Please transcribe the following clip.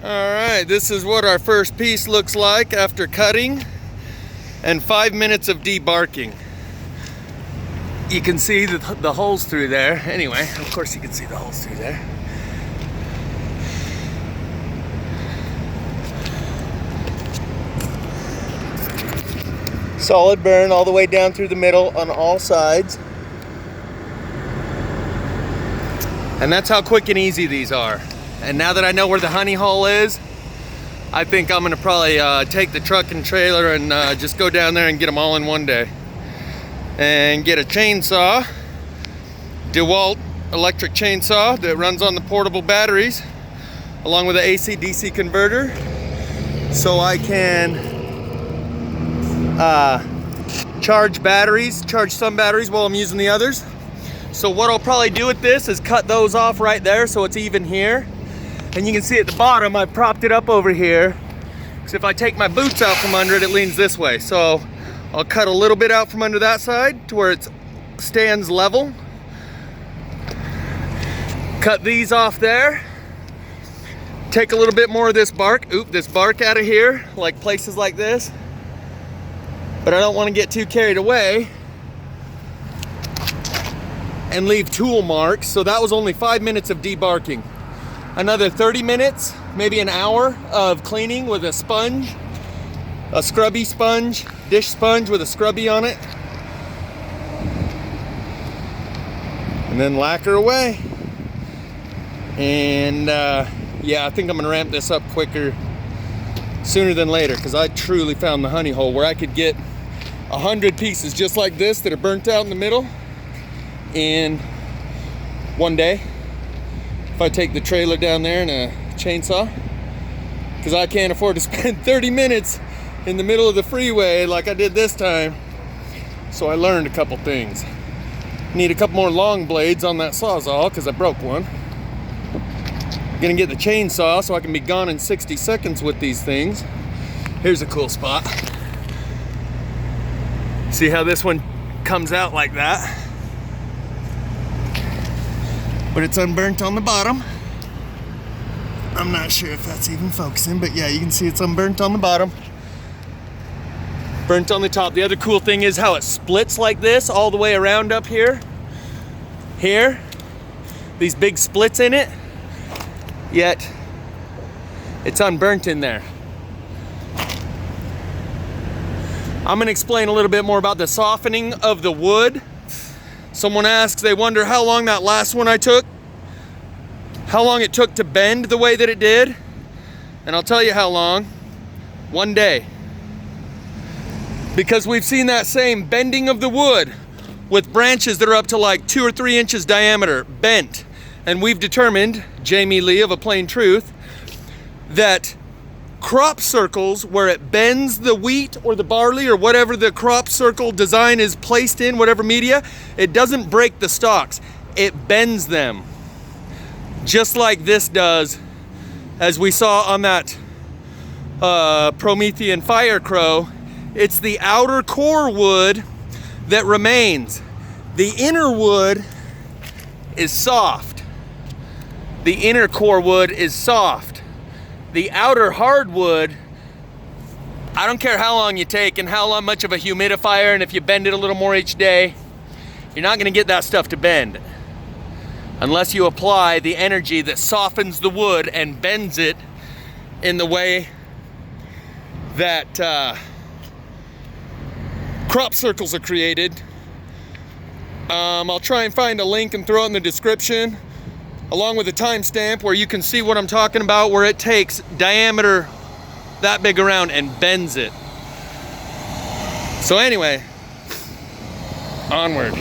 Alright, this is what our first piece looks like after cutting and 5 minutes of debarking. You can see the holes through there. Anyway, of course you can see the holes through there. Solid burn all the way down through the middle on all sides. And that's how quick and easy these are. And now that I know where the honey hole is, I think I'm gonna probably take the truck and trailer and just go down there and get them all in one day. And get a chainsaw, DeWalt electric chainsaw that runs on the portable batteries, along with an AC/DC converter, so I can charge some batteries while I'm using the others. So what I'll probably do with this is cut those off right there so it's even here. And you can see at the bottom, I propped it up over here. So if I take my boots out from under it, it leans this way. So I'll cut a little bit out from under that side to where it stands level. Cut these off there. Take a little bit more of this bark, this bark out of here, like places like this. But I don't want to get too carried away and leave tool marks. So that was only 5 minutes of debarking. Another 30 minutes, maybe an hour of cleaning with a sponge, a scrubby sponge, dish sponge with a scrubby on it. And then lacquer away. And yeah, I think I'm gonna ramp this up quicker, sooner than later, because I truly found the honey hole where I could get 100 pieces just like this that are burnt out in the middle in one day. If I take the trailer down there and a chainsaw, because I can't afford to spend 30 minutes in the middle of the freeway like I did this time. So I learned a couple things. Need a couple more long blades on that Sawzall because I broke one. Gonna get the chainsaw so I can be gone in 60 seconds with these things. Here's a cool spot. See how this one comes out like that? But it's unburnt on the bottom. I'm not sure if that's even focusing, but yeah, you can see it's unburnt on the bottom. Burnt on the top. The other cool thing is how it splits like this all the way around up here. Here, these big splits in it, yet it's unburnt in there. I'm gonna explain a little bit more about the softening of the wood. Someone asks, they wonder how long that last one I took, how long it took to bend the way that it did. And I'll tell you how long. 1 day. Because we've seen that same bending of the wood with branches that are up to like 2 or 3 inches diameter, bent. And we've determined, Jamie Lee of A Plain Truth, that crop circles where it bends the wheat or the barley or whatever the crop circle design is placed in, whatever media, it doesn't break the stalks, it bends them. Just like this does, as we saw on that Promethean fire crow. It's the outer core wood that remains. The inner wood is soft. The inner core wood is soft. The outer hardwood, I don't care how long you take and how much of a humidifier, and if you bend it a little more each day, you're not gonna get that stuff to bend unless you apply the energy that softens the wood and bends it in the way that crop circles are created. I'll try and find a link and throw it in the description, along with a timestamp where you can see what I'm talking about, where it takes diameter that big around and bends it. So anyway, onward.